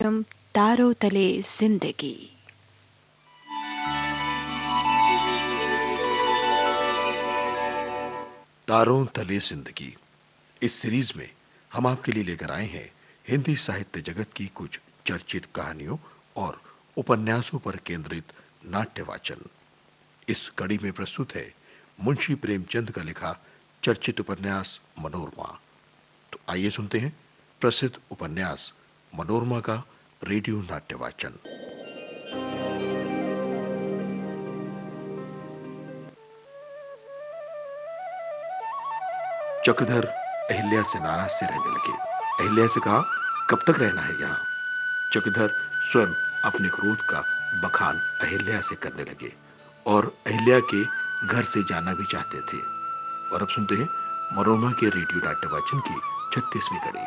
कार्यक्रम तारों तले जिंदगी। तारों तले जिंदगी। इस सीरीज में हम आपके लिए लेकर आए हैं हिंदी साहित्य जगत की कुछ चर्चित कहानियों और उपन्यासों पर केंद्रित नाट्य वाचन। इस कड़ी में प्रस्तुत है मुंशी प्रेमचंद का लिखा चर्चित उपन्यास मनोरमा। तो आइए सुनते हैं प्रसिद्ध उपन्यास मनोरमा का रेडियो नाट्य वाचन। चक्रधर अहिल्या से नाराज से रहने लगे। अहिल्या से कहा, कब तक रहना है यहाँ? चक्रधर स्वयं अपने क्रोध का बखान अहिल्या से करने लगे और अहिल्या के घर से जाना भी चाहते थे। और अब सुनते हैं मनोरमा के रेडियो नाट्य वाचन की 36वीं कड़ी।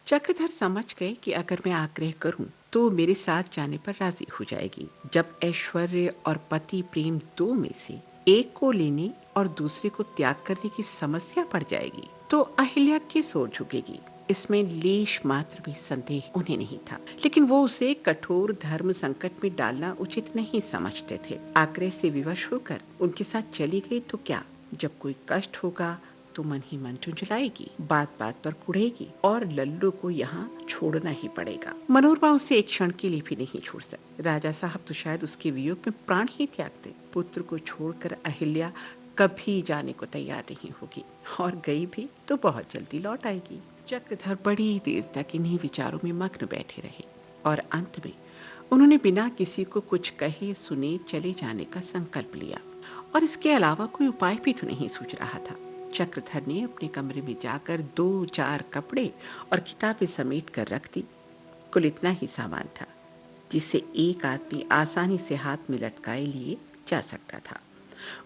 चक्रधर समझ गए कि अगर मैं आग्रह करूं तो वो मेरे साथ जाने पर राजी हो जाएगी। जब ऐश्वर्य और पति प्रेम दो में से एक को लेने और दूसरे को त्याग करने की समस्या पड़ जाएगी तो अहिल्या किस ओर झुकेगी, इसमें लेश मात्र भी संदेह उन्हें नहीं था। लेकिन वो उसे कठोर धर्म संकट में डालना उचित नहीं समझते थे। आग्रह से विवश होकर उनके साथ चली गई तो क्या, जब कोई कष्ट होगा तो मन ही मन झुंझुलाएगी, बात बात पर कुढ़ेगी और लल्लू को यहाँ छोड़ना ही पड़ेगा। मनोरमा उसे एक क्षण के लिए भी नहीं छोड़ सकती। राजा साहब तो शायद उसके वियोग में प्राण ही त्यागते। पुत्र को छोड़कर अहिल्या कभी जाने को तैयार नहीं होगी, और गई भी तो बहुत जल्दी लौट आएगी। चक्रधर बड़ी देर तक इन्हीं विचारों में मग्न बैठे रहे और अंत में उन्होंने बिना किसी को कुछ कहे सुने चले जाने का संकल्प लिया, और इसके अलावा कोई उपाय भी तो नहीं सूझ रहा था। चक्रधर ने अपने कमरे में जाकर 2-4 कपड़े और किताबें समेट कर रख दी। कुल इतना ही सामान था जिसे एक आदमी आसानी से हाथ में लटकाए लिए जा सकता था।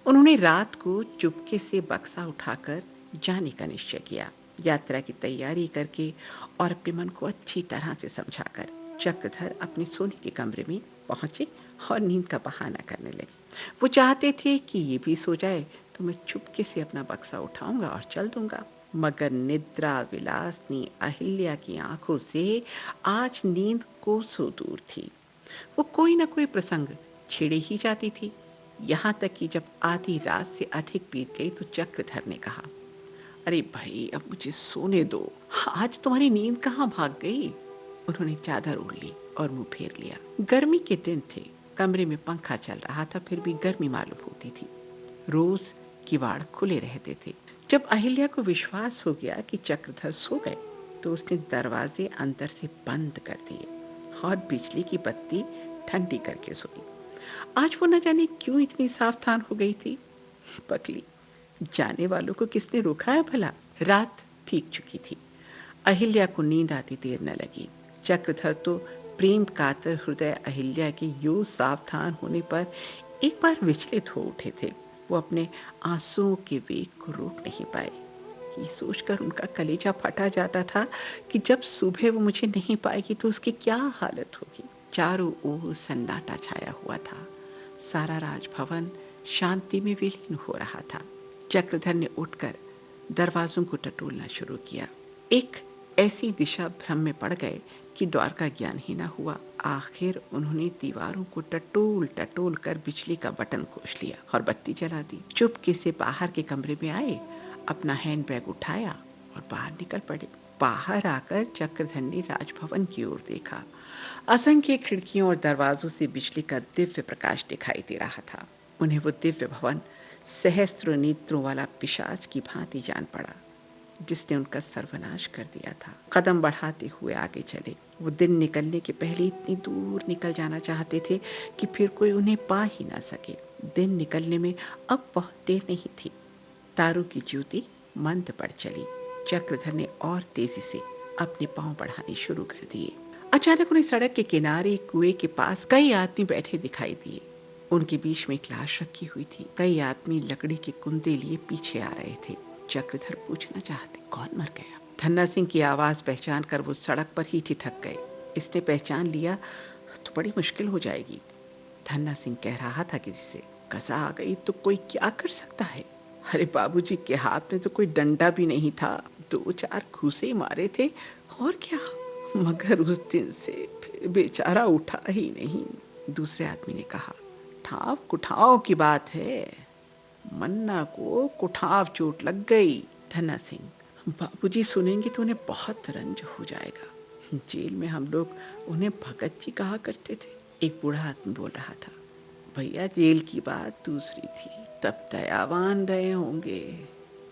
उन्होंने रात को चुपके से बक्सा उठाकर जाने का निश्चय किया। यात्रा की तैयारी करके और अपने मन को अच्छी तरह से समझाकर चक्रधर अपने सोने के कमरे में पहुंचे और नींद का बहाना करने लगे। वो चाहते थे कि ये भी सो जाए तो मैं चुपके से अपना बक्सा उठाऊंगा और चल दूंगा। मगर निद्रा विलासनी अहिल्या की आंखों से आज नींद कोसों दूर थी। वो कोई ना कोई प्रसंग छेड़े ही जाती थी। यहाँ तक कि जब आधी रात से अधिक बीत गई तो चक्रधर ने कहा, अरे भाई अब मुझे सोने दो, आज तुम्हारी नींद कहाँ भाग गई। उन्होंने चादर ओढ़ ली और मुंह फेर लिया। गर्मी के दिन थे, कमरे में पंखा चल रहा था, फिर भी गर्मी मालूम होती थी। रोज किवाड़ खुले रहते थे। जब अहिल्या को विश्वास हो गया कि चक्रधर सो गए तो उसने दरवाजे अंदर से बंद कर दिए और बिजली की बत्ती ठंडी करके सोई। आज वो न जाने क्यों इतनी सावधान हो गई थी। पकली, जाने वालों को किसने रोका है भला। रात भीग चुकी थी। अहिल्या को नींद आती देर न लगी। चक्रधर तो प्रेम कातर हृदय अहिल्या के यूं सावधान होने पर एक बार विचलित हो उठे थे। वो अपने आंसुओं के वेग को रोक नहीं पाए। ये सोचकर उनका कलेजा फटा जाता था कि जब सुबह वो मुझे नहीं पाएगी तो उसकी क्या हालत होगी। चारों ओर सन्नाटा छाया हुआ था। सारा राजभवन शांति में विलीन हो रहा था। चक्रधर ने उठकर दरवाजों को टटोलना शुरू किया। एक ऐसी दिशा भ्रम में पड़ गए कि द्वार का ज्ञान ही न हुआ। आखिर उन्होंने दीवारों को टटोल टटोल कर बिजली का बटन खोज लिया और बत्ती जला दी। चुपके से बाहर के कमरे में आए, अपना हैंड बैग उठाया और बाहर निकल पड़े। बाहर आकर चक्रधर ने राजभवन की ओर देखा। असंख्य खिड़कियों और दरवाजों से बिजली का दिव्य प्रकाश दिखाई दे रहा था। उन्हें वो दिव्य भवन सहस्त्र नेत्रों वाला पिशाच की भांति जान पड़ा जिसने उनका सर्वनाश कर दिया था। कदम बढ़ाते हुए आगे चले। वो दिन निकलने के पहले इतनी दूर निकल जाना चाहते थे कि फिर कोई उन्हें पा ही ना सके। दिन निकलने में अब बहुत देर नहीं थी। तारों की ज्योति मंद पड़ चली। चक्रधर ने और तेजी से अपने पांव बढ़ाने शुरू कर दिए। अचानक उन्हें सड़क के किनारे कुएं के पास कई आदमी बैठे दिखाई दिए। उनके बीच में एक लाश रखी हुई थी। कई आदमी लकड़ी के कुंदे लिए पीछे आ रहे थे। चक्रधर पूछना चाहते, कौन मर गया। धन्ना सिंह की आवाज पहचान कर वो सड़क पर ही ठिठक गए। इसने पहचान लिया तो बड़ी मुश्किल हो जाएगी। धन्ना सिंह कह रहा था किसी से, कसा आ गई तो कोई क्या कर सकता है। अरे बाबूजी के हाथ में तो कोई डंडा भी नहीं था, 2-4 घूसे मारे थे और क्या। मगर उस दिन से फिर बेचारा उठा ही नहीं। दूसरे आदमी ने कहा, ठाव कुठाव की बात है, मन्ना को कुठाव चोट लग गई। धन्ना सिंह, बाबूजी सुनेंगे तो उन्हें बहुत रंज हो जाएगा। जेल में हम लोग उन्हें भगत जी कहा करते थे। एक बूढ़ा आदमी बोल रहा था, भैया जेल की बात दूसरी थी, तब दयावान रहे होंगे,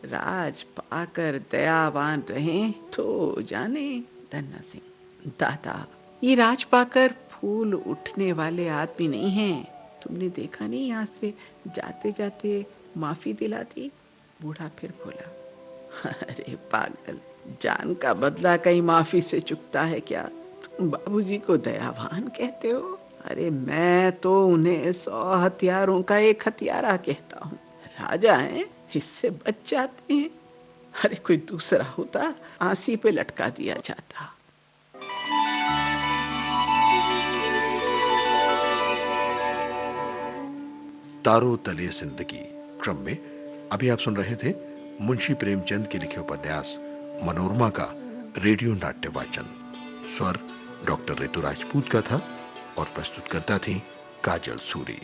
राज पाकर दयावान रहे तो जाने। धन्ना सिंह, दादा ये राज पाकर फूल उठने वाले आदमी नहीं हैं। तुमने देखा नहीं यहाँ से जाते जाते माफी दिला दी। बूढ़ा फिर बोला, अरे पागल, जान का बदला कहीं माफी से चुकता है क्या? तुम बाबूजी को दयावान कहते हो? अरे मैं तो उन्हें 100 हथियारों का एक हथियारा कहता हूँ। राजा हैं, इससे बच जाते हैं। अरे कोई दूसरा होता आंसी पे लटका दिया जाता। तारों तले जिंदगी क्रम में अभी आप सुन रहे थे मुंशी प्रेमचंद के लिखे उपन्यास मनोरमा का रेडियो नाट्य वाचन। स्वर डॉक्टर ऋतु राजपूत का था और प्रस्तुतकर्ता थी काजल सूरी।